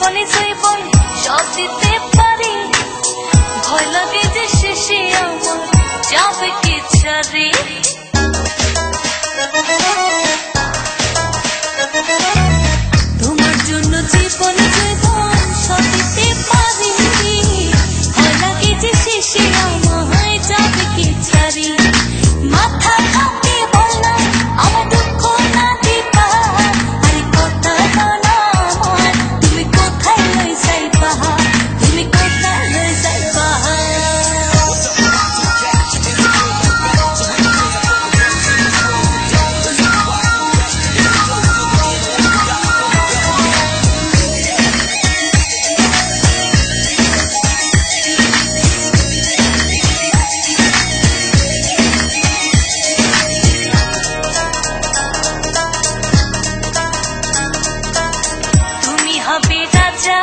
জীবনে জীবন সব দিতে পারি, ভয় লাগে যে শেষে আমার যাবে কি ছাড়ি। তোমার জন্য জীবনে জীবন সব দিতে পারি, ভয় লাগে যে শেষে আমার যাবে কি ছাড়ি। মাথা হাতে বললাম আমার দুঃখ না দিবা, আরে কথা বলো আমার, তুমি কোথায় লই যাইবা, তুমি কোথায় লই যাইবা। তুমি হবে রাজা